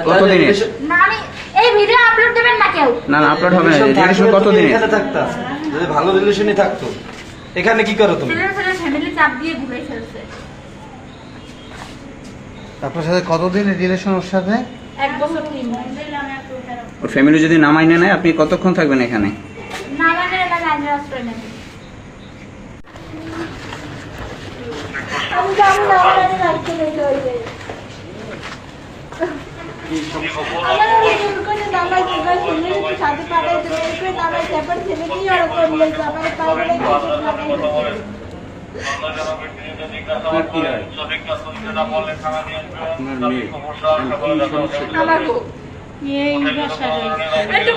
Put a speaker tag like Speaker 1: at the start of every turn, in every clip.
Speaker 1: কতদিনের?
Speaker 2: না আমি এই ভিডিও আপলোড দেবেন না কেউ।
Speaker 1: না না আপলোড হবে না। রিলেশন কতদিনের?
Speaker 3: এখানে থাকতা যদি ভালো রিলেশনই থাকতো এখানে কি করো তুমি?
Speaker 2: ছেলের ফ্যামিলি চাপ দিয়ে ঘুরে ফেলছে।
Speaker 4: আপনার সাথে কতদিনের রিলেশন ওর সাথে?
Speaker 2: 1 বছর 3 মাস।
Speaker 1: ওর ফ্যামিলি যদি না মাইনে নেয় আপনি কতক্ষণ থাকবেন এখানে?
Speaker 2: না মানে না লাইনে আশ্রয় নেবেন। আমি জানি না ওরা রাখতে দেয় হইবে। আমার ভিডিও করে দামাই দিবা ছেলে সাথে পাঠাই দেবে করে দামাই সেপার ছেলে কি আর করলে দামাই পাগলে
Speaker 5: আপনার কি হয়? আপনার মেয়ে
Speaker 2: আমাগো এই ভাষায় একটু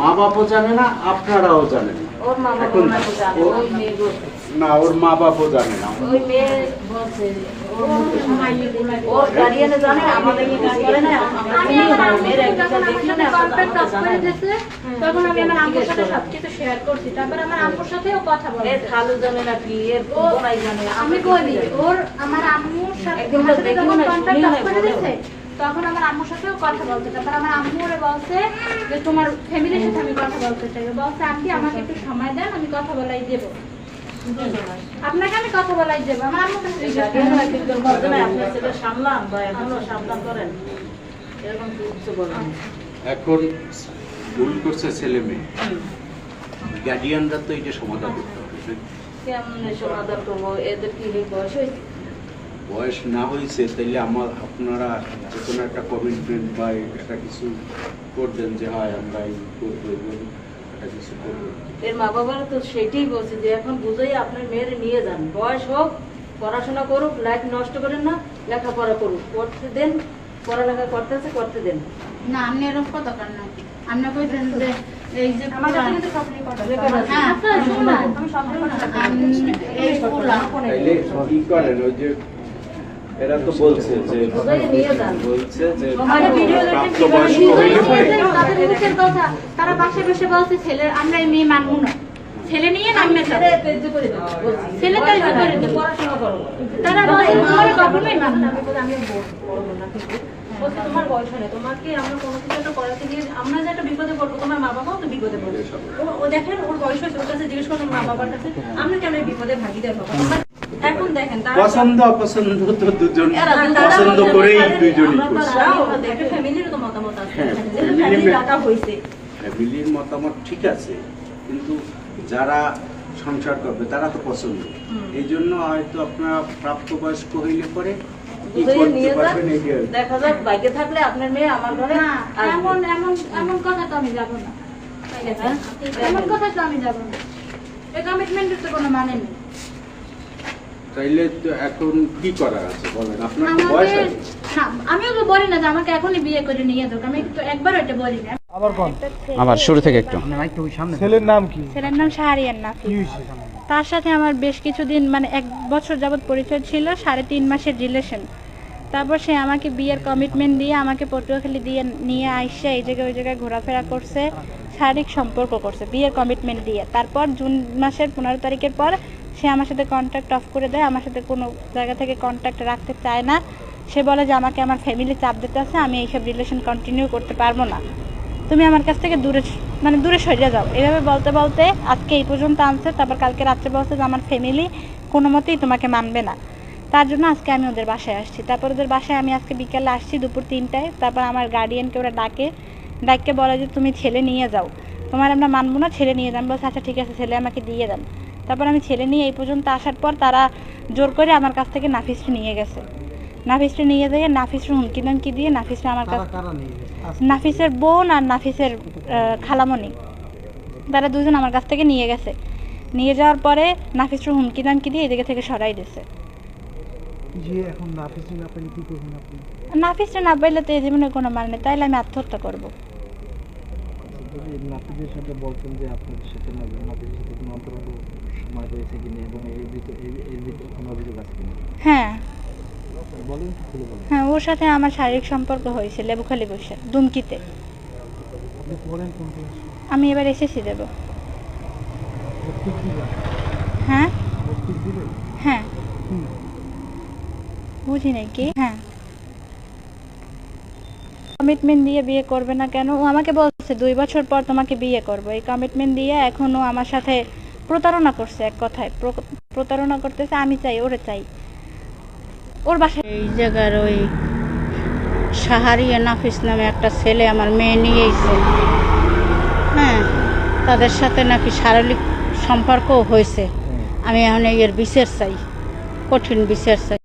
Speaker 5: মা বাবাও জানে না, আপনারাও জানেন না।
Speaker 6: ওর মা বাবা ওনাকে জানে, ওই মেয়ে বলছে।
Speaker 5: না, ওর মা বাবাও জানে না।
Speaker 6: ওই মেয়ে বলছে, ওর গার্ডিয়ানে জানে, আমাদের কি কাজ করে না, আমরা
Speaker 2: আমি
Speaker 6: চিনি
Speaker 2: আমার
Speaker 6: না,
Speaker 2: আম্মুর
Speaker 6: মেয়ের
Speaker 2: সাথে
Speaker 6: একদিকে
Speaker 2: যখন আমার
Speaker 6: দেখলে
Speaker 2: সাথে
Speaker 6: না,
Speaker 2: কন্ট্যাক্ট অফ করে
Speaker 6: জানাই।
Speaker 2: দিয়েছে তখন আমি আমার আম্মুর সাথে সবকিছু শেয়ার করছি। তারপর আমার আম্মুর সাথেও কথা বলছি।
Speaker 6: এর খালু জানে না কি, এর বোনাই জানে।
Speaker 2: আমি বলি ওর আমার আম্মুর সাথে
Speaker 6: একদিন
Speaker 2: আমার
Speaker 6: তো
Speaker 2: সাথে
Speaker 6: দেখিও
Speaker 2: যখন
Speaker 6: না,
Speaker 2: কন্ট্যাক্ট
Speaker 6: শুনিও
Speaker 2: অফ
Speaker 6: নাই,
Speaker 2: করে
Speaker 6: বলেও
Speaker 2: দিয়েছে তখন আমার আম্মুর সাথেও কথা বলতে। তারপর আমার আম্মু ওরে বলছে যে তোমার ফ্যামিলির সাথে আমি কথা বলতে চাই। বলছে আন্টি আমাকে একটু সময় দেন, আমি কথা বলাই দেব। আপনাকে আমি কথা বলাই দেব। আমার আম্মুর কাছে জিজ্ঞেস
Speaker 6: গার্ডিয়ানও
Speaker 2: করলাম।
Speaker 6: একদিন বলছে না, আপনার ছেলে সামলান বা এখনো সাবধান করেন, এরকম কিছু বলেন।
Speaker 5: এখন ভুল করছে ছেলে মেয়ে, গার্ডিয়ানরা তো এটা সমাধান করতে হবে।
Speaker 6: কেমন সমাধান করবো, এদের কি বয়স হয়েছে?
Speaker 5: বয়স না হয়েছে তাইলে আপনারা যে কোনো একটা কমিটমেন্ট বা একটা কিছু করবেন যে হয় আমরা এই করবো, একটা কিছু করবো।
Speaker 6: এর মা বাবারা তো সেটাই বলছে যে এখন বুঝেই আপনার মেয়ের নিয়ে যান, বয়স হোক, পড়াশোনা করুক, লাইফ নষ্ট করেন না, লেখাপড়া করুক, করতে দেন, পড়ালেখা করতে দেন।
Speaker 2: না আপনি এরকম কথা কেন না? আপনি কইছেন যে এই যে আমার কাছে কিন্তু সব রেকর্ড আছে।
Speaker 6: রেকর্ড আছে।
Speaker 2: হ্যাঁ আপনারা শুনুন আমি সব রেকর্ড আছে। এই
Speaker 5: তাইলে কি করেন, ওই যে এরা তো বলছে যে
Speaker 6: বুঝেই নিয়ে যান।
Speaker 5: বলছে যে
Speaker 2: আমাদের ভিডিও দেখে
Speaker 5: প্রাপ্তবয়স্ক হইলে পরে
Speaker 2: তাদের মুখের কথা তারা পাশে বসে বলছে ছেলে আমরা এই মেয়ে মানবো না, ছেলে নিয়ে নামবে তো
Speaker 6: ছেলে তেজ করে দেবো, বলছি।
Speaker 2: ছেলে তো এটা করে দেবো।
Speaker 6: পড়াশোনা করো।
Speaker 2: তারা বলছে তোমার কখনোই মানবো না।
Speaker 6: আমি বলি আমি পড়বো না, ঠিক আছে? বলছে তোমার বয়স হয় না, তোমাকে আমরা কোনো কিছু একটা করাতে গিয়ে আমরা যে একটা বিপদে পড়বো, তোমার মা বাবাও তো বিপদে পড়বে। ও দেখেন ওর বয়স হয়েছে, ওর কাছে জিজ্ঞেস করুন মা বাবার কাছে, আমরা কেন এই বিপদে ভাগিদার হবো? এখন দেখেন তারা
Speaker 5: পছন্দ অপছন্দ তো দুজন
Speaker 6: এরা
Speaker 5: পছন্দ করেই দুইজনই
Speaker 6: আমরা
Speaker 5: করছে।
Speaker 6: আমরা দেখে ফ্যামিলির তো মতামত আছে,
Speaker 5: হ্যাঁ,
Speaker 6: যেহেতু ফ্যামিলি ডাটা হয়েছে।
Speaker 5: ফ্যামিলির মতামত ঠিক আছে, কিন্তু যারা সংসার করবে তারা তো পছন্দ। এই জন্য হয়তো আপনারা প্রাপ্তবয়স্ক হইলে পরে কি
Speaker 6: বুঝেই
Speaker 5: করতে
Speaker 6: নিয়ে যান,
Speaker 5: পারবেন এই আর কি।
Speaker 6: দেখা যাক বাইকে থাকলে আপনার মেয়ে আমার ঘরে
Speaker 2: না
Speaker 6: আসবে।
Speaker 2: এমন এমন এমন কথা তো আমি যাব না।
Speaker 6: হ্যাঁ?
Speaker 2: এমন কথা তো আমি যাব না। এই কমিটমেন্টের তো কোনো মানে নেই।
Speaker 5: তাইলে তো এখন কি করার আছে বলেন, আপনার তো বয়স
Speaker 2: আমাদের
Speaker 5: আছে।
Speaker 2: না আমিও তো বলি না যে আমাকে এখনই বিয়ে করে নিয়ে যাও। আমি তো একবার এটা বলি না।
Speaker 4: আবার কোন?
Speaker 1: আবার শুরু থেকে একটু।
Speaker 4: ছেলের নাম কি?
Speaker 2: ছেলের নাম শাহরিয়ার নাফি।
Speaker 4: কি হয়েছে?
Speaker 2: তার সাথে আমার বেশ কিছুদিন মানে 1 বছর যাবত পরিচয় ছিল, 3.5 মাসের রিলেশন। তারপর সে আমাকে বিয়ের কমিটমেন্ট দিয়ে আমাকে পটুয়াখালী দিয়ে নিয়ে আইসে এই জায়গায় ওই জায়গায় ঘোরাফেরা করছে, শারীরিক সম্পর্ক করছে বিয়ের কমিটমেন্ট দিয়ে। তারপর জুন মাসের 15 তারিখের পর সে আমার সাথে কন্ট্যাক্ট অফ করে দেয়, আমার সাথে কোনো জায়গা থেকে কন্ট্যাক্ট রাখতে চায় না। সে বলে যে আমাকে আমার ফ্যামিলি চাপ দিতে আছে, আমি এইসব রিলেশন কন্টিনিউ করতে পারবো না, তুমি আমার কাছ থেকে দূরে সরে যাও। এভাবে বলতে বলতে আজকে এই পর্যন্ত আনছে। তারপর কালকে রাত্রে বলছে যে আমার ফ্যামিলি কোনো মতেই তোমাকে মানবে না, তার জন্য আজকে আমি ওদের বাসায় আসছি। তারপর ওদের বাসায় আমি আজকে বিকেলে আসছি দুপুর 3টায়। তারপর আমার গার্ডিয়ানকে ওরা ডাকে বলে যে তুমি ছেলে নিয়ে যাও, তোমার আমরা মানবো না, ছেলে নিয়ে যান। বলছে আচ্ছা ঠিক আছে, ছেলে আমাকে দিয়ে দেন। তারপর আমি ছেলে নিয়ে এই পর্যন্ত আসার পর তারা জোর করে আমার কাছ থেকে নাফিসটা নিয়ে গেছে। নাফিসটা নিয়ে যেয়ে নাফিসের হুমকি দামকি দিয়ে নাফিসটা আমার কাছে, নাফিসের বোন আর নাফিসের খালামণি, তারা দুজন আমার কাছ থেকে নিয়ে গেছে। নিয়ে যাওয়ার পরে নাফিসের হুমকি দামকি দিয়ে এদিকে থেকে সরাই দিছে।
Speaker 4: এখন নাফিস না পেলে কি করবেন আপনি?
Speaker 2: নাফিসটা না পাইলে তো এই জীবনে কোনো মানে নেই, তাইলে আমি আত্মহত্যা করবো।
Speaker 4: নাফিসের সাথে বলছেন যে আপনাদের সাথে নাফিসের সাথে কোনো অন্তরঙ্গ সময় হয়েছে কিনা এবং এর ভিতরে কোনো অভিযোগ আছে কিনা
Speaker 2: হ্যাঁ
Speaker 4: বলেন, খুলে বলেন।
Speaker 2: হ্যাঁ, ওর সাথে আমার শারীরিক সম্পর্ক হয়েছে লেবুখালী বসে দুমকিতে।
Speaker 4: আপনি পড়েন কোন ক্লাস?
Speaker 2: আমি এবার এসেছি দেব।
Speaker 4: ভর্তি দিবেন?
Speaker 2: হ্যাঁ
Speaker 4: ভর্তি দিবেন?
Speaker 2: হ্যাঁ
Speaker 4: কি?
Speaker 2: বুঝি নাই কি। হ্যাঁ কমিটমেন্ট দিয়ে বিয়ে করবে না কেন? ও আমাকে বলছে 2 বছর পর তোমাকে বিয়ে করব। এই কমিটমেন্ট দিয়ে এখনো আমার সাথে প্রতারণা করছে, এক কথায় প্রতারণা করতেছে। আমি চাই, ওরে চাই, ওর বাসায়।
Speaker 7: এই জায়গার ওই সাহারিয়া নাফিস নামে একটা ছেলে আমার মেয়ে নিয়েছে। হ্যাঁ, তাদের সাথে নাকি শারীরিক সম্পর্কও হয়েছে। আমি এখন এর বিচার চাই, কঠিন বিচার চাই।